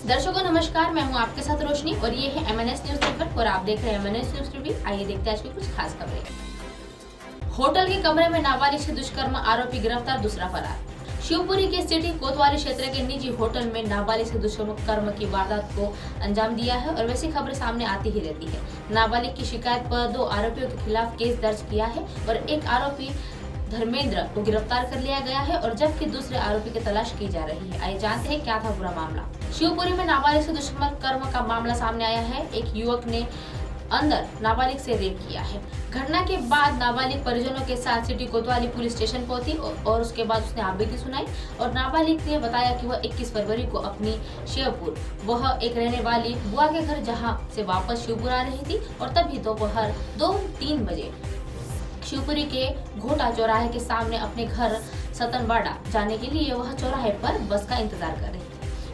दर्शकों नमस्कार, मैं हूं आपके साथ रोशनी और ये है MNS न्यूज नेटवर्क और आप देख रहे हैं MNS न्यूज टीवी। आइए देखते हैं आज की कुछ खास खबरें। होटल के कमरे में नाबालिग से दुष्कर्म आरोपी गिरफ्तार, दूसरा फरार। शिवपुरी के सिटी कोतवाली क्षेत्र के निजी होटल में नाबालिग से दुष्कर्म की वारदात को अंजाम दिया है और वैसी खबरें सामने आती ही रहती है। नाबालिग की शिकायत पर 2 आरोपियों के खिलाफ केस दर्ज किया है और एक आरोपी धर्मेंद्र को गिरफ्तार कर लिया गया है और जबकि दूसरे आरोपी की तलाश की जा रही है। आइए जानते हैं क्या था पूरा मामला। शिवपुरी में नाबालिग से दुष्कर्म का मामला सामने आया है। एक युवक ने अंदर नाबालिग से रेप किया है। घटना के बाद नाबालिग परिजनों के साथ सिटी कोतवाली पुलिस स्टेशन पहुंची और उसके बाद उसने आपबीती सुनाई और नाबालिग ने बताया कि वह 21 फरवरी को अपनी शिवपुर वह एक रहने वाली बुआ के घर जहां से वापस शिवपुर आ रही थी और तभी दोपहर 2-3 बजे शिवपुरी के घोटा चौराहे के सामने अपने घर सतनवाड़ा जाने के लिए वह चौराहे पर बस का इंतजार कर रही थी।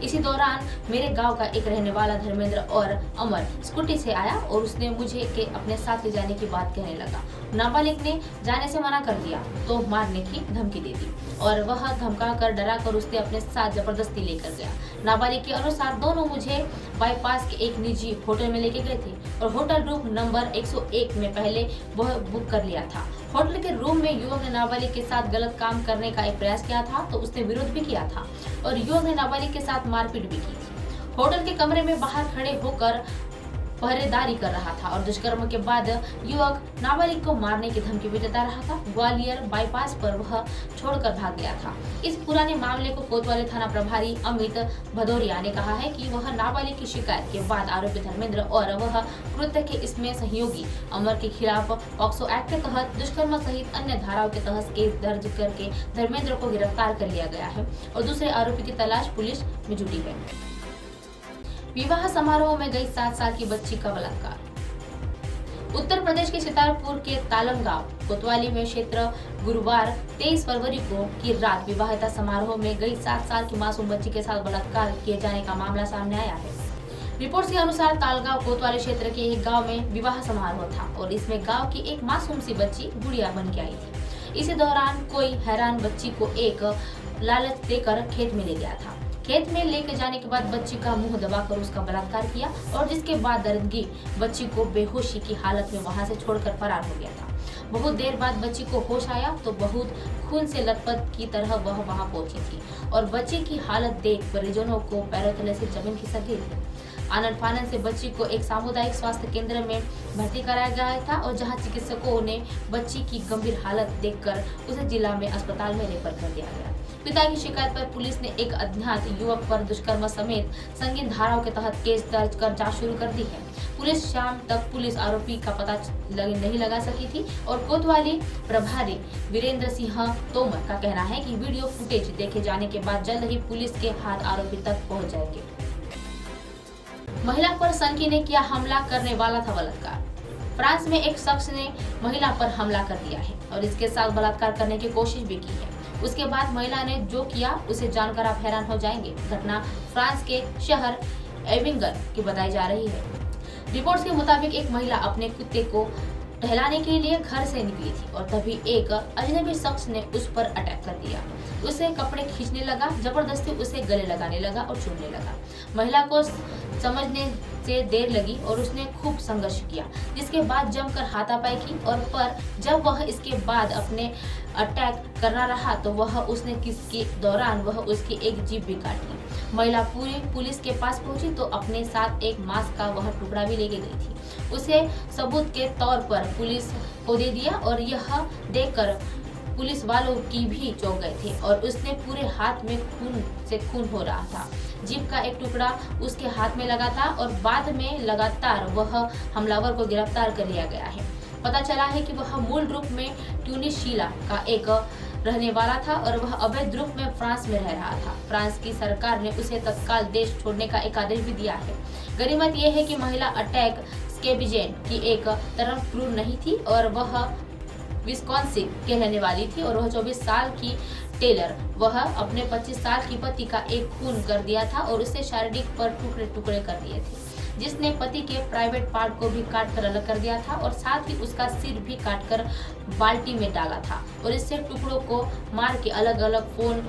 इसी दौरान मेरे गांव का एक रहने वाला धर्मेंद्र और अमर स्कूटी से आया और उसने मुझे के अपने साथ ले जाने की बात कहने लगा। नाबालिग ने जाने से मना कर दिया तो मारने की धमकी दे दी और वह धमका कर डरा कर उसने अपने साथ जबरदस्ती लेकर गया। नाबालिग के अनुसार दोनों मुझे बाईपास के एक निजी होटल में लेके गए थे और होटल रूम नंबर 101 में पहले वह बुक कर लिया था। होटल के रूम में युवक ने नाबालिग के साथ गलत काम करने का एक प्रयास किया था तो उसने विरोध भी किया था और युवक ने नाबालिग के साथ मारपीट भी की थी। होटल के कमरे में बाहर खड़े होकर पहरेदारी कर रहा था और दुष्कर्म के बाद युवक नाबालिग को मारने की धमकी भी देता रहा था। ग्वालियर बाईपास पर वह छोड़कर भाग गया था। इस पुराने मामले को कोतवाली थाना प्रभारी अमित भदौरिया ने कहा है कि वह नाबालिग की शिकायत के बाद आरोपी धर्मेंद्र और वह कृत्य के इसमें सहयोगी अमर के खिलाफ पॉक्सो एक्ट के तहत दुष्कर्म सहित अन्य धाराओं के तहत केस दर्ज करके धर्मेंद्र को गिरफ्तार कर लिया गया है और दूसरे आरोपी की तलाश पुलिस में जुटी है। विवाह समारोह में गई 7 साल की बच्ची का बलात्कार। उत्तर प्रदेश के सितारपुर के तालम गांव कोतवाली में क्षेत्र गुरुवार 23 फरवरी को की रात विवाहिता समारोह में गई 7 साल की मासूम बच्ची के साथ बलात्कार किए जाने का मामला सामने आया है। रिपोर्ट्स के अनुसार तालगांव कोतवाली क्षेत्र के एक गांव में विवाह समारोह था और इसमें गांव की एक मासूम सी बच्ची गुड़िया बन के आई थी। इसी दौरान कोई हैरान बच्ची को एक लालच देकर खेत में ले गया था। खेत में लेकर जाने के बाद बच्ची का मुंह दबाकर उसका बलात्कार किया और जिसके बाद दर्दगी बच्ची को बेहोशी की हालत में वहां से छोड़कर फरार हो गया था। बहुत देर बाद बच्ची को होश आया तो बहुत खून से लथपथ की तरह वह वहां पहुंची थी और बच्ची की हालत देख परिजनों को पैरों तले से जमीन खिसक गई थी। आनन फानन से बच्ची को एक सामुदायिक स्वास्थ्य केंद्र में भर्ती कराया गया था और जहां चिकित्सकों ने बच्ची की गंभीर हालत देखकर उसे जिला में अस्पताल में रेफर कर दिया गया। पिता की शिकायत पर पुलिस ने एक अज्ञात युवक पर दुष्कर्म समेत संगीन धाराओं के तहत केस दर्ज कर जांच शुरू कर दी है। पुलिस शाम तक पुलिस आरोपी का पता नहीं लगा सकी थी और कोतवाली प्रभारी वीरेंद्र सिंह तोमर का कहना है कि वीडियो फुटेज देखे जाने के बाद जल्द ही पुलिस के हाथ आरोपी तक पहुंच जाएंगे। महिला पर सनकी ने किया हमला, करने वाला था बलात्कार। फ्रांस में एक शख्स ने महिला पर हमला कर दिया है और इसके साथ बलात्कार करने की कोशिश भी की है। उसके बाद महिला ने जो किया उसे जानकर आप हैरान हो जाएंगे। घटना फ्रांस के शहर एविंगन की बताई जा रही है। रिपोर्ट्स के मुताबिक एक महिला अपने कुत्ते को टहलाने के लिए घर से निकली थी और तभी एक अजनबी शख्स ने उस पर अटैक कर दिया। उसे कपड़े खींचने लगा, जबरदस्ती उसे गले लगाने लगा और चूमने लगा। महिला को समझने से देर लगी और उसने खूब संघर्ष किया, जिसके बाद जमकर हाथापाई की और पर जब वह इसके बाद अपने अटैक करना रहा तो वह उसने किसके दौरान वह उसकी एक जीभ भी काट ली। महिला पूरी पुलिस के पास पहुंची तो अपने साथ एक मांस का वह टुकड़ा भी लेके गई थी। उसे सबूत के तौर पर पुलिस को दे दिया और यह देखकर पुलिस वालों की भी चौंक गए थे और उसने पूरे हाथ में खून से खून हो रहा था। जीभ का एक टुकड़ा उसके हाथ में लगा था और बाद में लगातार वह हमलावर को गिरफ्तार कर लिया गया है। पता चला है कि वह मूल रूप में ट्यूनिशिया का एक रहने वाला था और वह अवैध रूप में फ्रांस में रह रहा था। फ्रांस की सरकार ने उसे तत्काल देश छोड़ने का एक आदेश भी दिया है। गनीमत यह है कि महिला अटैक स्केबिजेन की एक तरफ क्रूर नहीं थी और वह विस्कॉन्सिन के रहने वाली थी और वह 24 साल की टेलर वह अपने 25 साल की पति का एक खून कर दिया था और उसे शारीरिक पर टुकड़े टुकड़े कर दिए थे, जिसने पति के प्राइवेट पार्ट को भी काट कर अलग कर दिया था और साथ ही उसका सिर भी काटकर बाल्टी में डाला था और इससे टुकड़ों को मार के अलग अलग फोन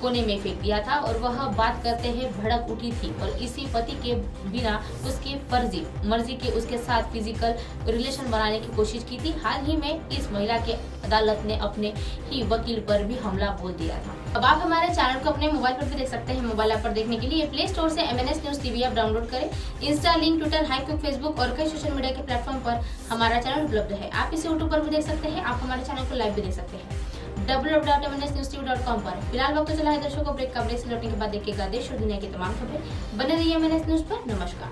कोने में फेंक दिया था और वह बात करते हैं भड़क उठी थी और इसी पति के बिना उसकी फर्जी मर्जी के उसके साथ फिजिकल रिलेशन बनाने की कोशिश की थी। हाल ही में इस महिला के अदालत ने अपने ही वकील पर भी हमला बोल दिया था। अब आप हमारे चैनल को अपने मोबाइल पर भी देख सकते हैं। मोबाइल ऐप पर देखने के लिए प्ले स्टोर से MNS news TV app download करें। इंस्टा, लिंक, ट्विटर, हाईक्विक, फेसबुक और कई सोशल मीडिया के प्लेटफॉर्म पर हमारा चैनल उपलब्ध है। आप इसे यूट्यूब पर भी देख सकते हैं। आप हमारे चैनल को लाइव भी देख सकते हैं www.mnsnewstv.com पर। फिलहाल वक्त तो चला है दर्शकों ब्रेक का। ब्रेक से लौटने के बाद देखिएगा देश और दुनिया की तमाम खबरें। बने रहिए MNS न्यूज पर। नमस्कार।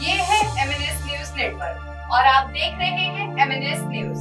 ये है MNS न्यूज नेटवर्क और आप देख रहे हैं MNS न्यूज।